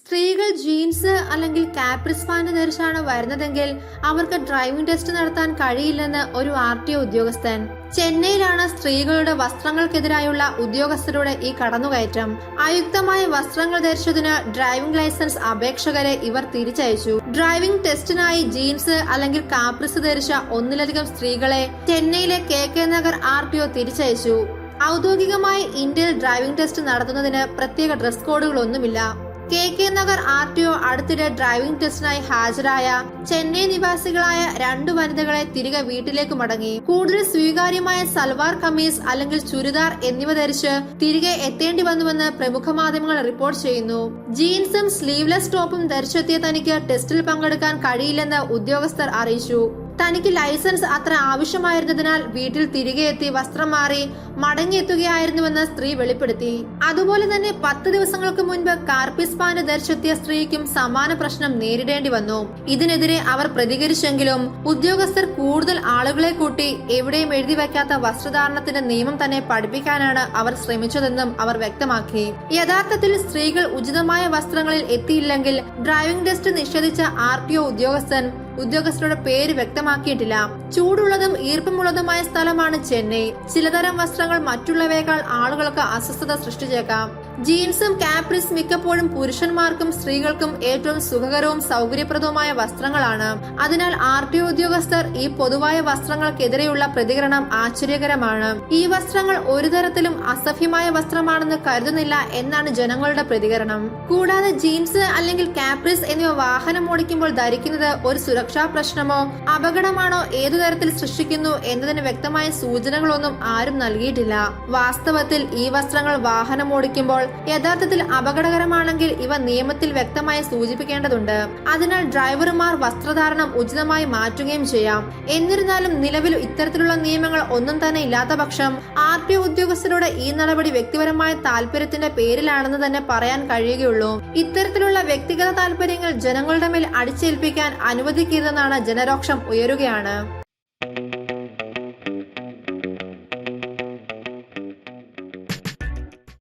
സ്ത്രീകൾ ജീൻസ് അല്ലെങ്കിൽ കാപ്രിസ് പാന്റ് ധരിച്ചാണ് വരുന്നതെങ്കിൽ അവർക്ക് ഡ്രൈവിംഗ് ടെസ്റ്റ് നടത്താൻ കഴിയില്ലെന്ന് ഒരു RTO ഉദ്യോഗസ്ഥൻ. ചെന്നൈയിലാണ് സ്ത്രീകളുടെ വസ്ത്രങ്ങൾക്കെതിരായുള്ള ഉദ്യോഗസ്ഥരുടെ ഈ കടന്നുകയറ്റം. അയുക്തമായ വസ്ത്രങ്ങൾ ധരിച്ചതിന് ഡ്രൈവിംഗ് ലൈസൻസ് അപേക്ഷകരെ ഇവർ തിരിച്ചയച്ചു. ഡ്രൈവിംഗ് ടെസ്റ്റിനായി ജീൻസ് അല്ലെങ്കിൽ കാപ്രിസ് ധരിച്ച ഒന്നിലധികം സ്ത്രീകളെ ചെന്നൈയിലെ KK നഗർ RTO തിരിച്ചയച്ചു. ഔദ്യോഗികമായി ഇന്ത്യയിൽ ഡ്രൈവിംഗ് ടെസ്റ്റ് നടത്തുന്നതിന് പ്രത്യേക ഡ്രസ് കോഡുകളൊന്നുമില്ല. KK നഗർ RTO അടുത്തിടെ ഡ്രൈവിംഗ് ടെസ്റ്റിനായി ഹാജരായ ചെന്നൈ നിവാസികളായ 2 വനിതകളെ തിരികെ വീട്ടിലേക്ക് മടങ്ങി. കൂടുതൽ സ്വീകാര്യമായ സൽവാർ കമീസ് അല്ലെങ്കിൽ ചുരിദാർ എന്നിവ ധരിച്ച് തിരികെ എത്തേണ്ടി വന്നുവെന്ന് പ്രമുഖ മാധ്യമങ്ങൾ റിപ്പോർട്ട് ചെയ്യുന്നു. ജീൻസും സ്ലീവ്ലെസ് ടോപ്പും ധരിച്ചെത്തിയ തനിക്ക് ടെസ്റ്റിൽ പങ്കെടുക്കാൻ കഴിയില്ലെന്ന് ഉദ്യോഗസ്ഥർ അറിയിച്ചു. തനിക്ക് ലൈസൻസ് അത്ര ആവശ്യമായിരുന്നതിനാൽ വീട്ടിൽ തിരികെ എത്തി വസ്ത്രം മാറി മടങ്ങിയെത്തുകയായിരുന്നുവെന്ന് സ്ത്രീ വെളിപ്പെടുത്തി. അതുപോലെ തന്നെ 10 ദിവസങ്ങൾക്ക് മുൻപ് കാർപ്പിസ് പാന്റ് ധരിച്ചെത്തിയ സ്ത്രീക്കും സമാന പ്രശ്നം നേരിടേണ്ടി വന്നു. ഇതിനെതിരെ അവർ പ്രതികരിച്ചെങ്കിലും ഉദ്യോഗസ്ഥർ കൂടുതൽ ആളുകളെ കൂട്ടി എവിടെയും എഴുതി വയ്ക്കാത്ത വസ്ത്രധാരണത്തിന്റെ നിയമം തന്നെ പഠിപ്പിക്കാനാണ് അവർ ശ്രമിച്ചതെന്നും അവർ വ്യക്തമാക്കി. യഥാർത്ഥത്തിൽ സ്ത്രീകൾ ഉചിതമായ വസ്ത്രങ്ങളിൽ എത്തിയില്ലെങ്കിൽ ഡ്രൈവിംഗ് ടെസ്റ്റ് നിഷേധിച്ച RTO ഉദ്യോഗസ്ഥരുടെ പേര് വ്യക്തമാക്കിയിട്ടില്ല. ചൂടുള്ളതും ഈർപ്പമുള്ളതുമായ സ്ഥലമാണ് ചെന്നൈ. ചിലതരം വസ്ത്രങ്ങൾ മറ്റുള്ളവയേക്കാൾ ആളുകൾക്ക് അസ്വസ്ഥത സൃഷ്ടിച്ചേക്കാം. ജീൻസും കാപ്രിസ് മിക്കപ്പോഴും പുരുഷന്മാർക്കും സ്ത്രീകൾക്കും ഏറ്റവും സുഖകരവും സൗകര്യപ്രദവുമായ വസ്ത്രങ്ങളാണ്. അതിനാൽ RTO ഉദ്യോഗസ്ഥർ ഈ പൊതുവായ വസ്ത്രങ്ങൾക്കെതിരെയുള്ള പ്രതികരണം ആശ്ചര്യകരമാണ്. ഈ വസ്ത്രങ്ങൾ ഒരു തരത്തിലും അസഭ്യമായ വസ്ത്രമാണെന്ന് കരുതുന്നില്ല എന്നാണ് ജനങ്ങളുടെ പ്രതികരണം. കൂടാതെ ജീൻസ് അല്ലെങ്കിൽ കാപ്രിസ് എന്നിവ വാഹനം ഓടിക്കുമ്പോൾ ധരിക്കുന്നത് ഒരു സുരക്ഷാ പ്രശ്നമോ അപകടമാണോ ഏതു തരത്തിൽ സൃഷ്ടിക്കുന്നു എന്നതിന് വ്യക്തമായ സൂചനകളൊന്നും ആരും നൽകിയിട്ടില്ല. വാസ്തവത്തിൽ ഈ വസ്ത്രങ്ങൾ വാഹനം ഓടിക്കുമ്പോൾ യഥാർത്ഥത്തിൽ അപകടകരമാണെങ്കിൽ ഇവ നിയമത്തിൽ വ്യക്തമായി സൂചിപ്പിക്കേണ്ടതുണ്ട്. അതിനാൽ ഡ്രൈവർമാർ വസ്ത്രധാരണം ഉചിതമായി മാറ്റുകയും ചെയ്യാം. എന്നിരുന്നാലും നിലവിൽ ഇത്തരത്തിലുള്ള നിയമങ്ങൾ ഒന്നും തന്നെ ഇല്ലാത്ത പക്ഷം RTO ഉദ്യോഗസ്ഥരുടെ ഈ നടപടി വ്യക്തിപരമായ താല്പര്യത്തിന്റെ പേരിലാണെന്ന് തന്നെ പറയാൻ കഴിയുകയുള്ളൂ. ഇത്തരത്തിലുള്ള വ്യക്തിഗത താല്പര്യങ്ങൾ ജനങ്ങളുടെ മേൽ അടിച്ചേൽപ്പിക്കാൻ അനുവദിക്കരുതെന്നാണ് ജനരോക്ഷം ഉയരുകയാണ്.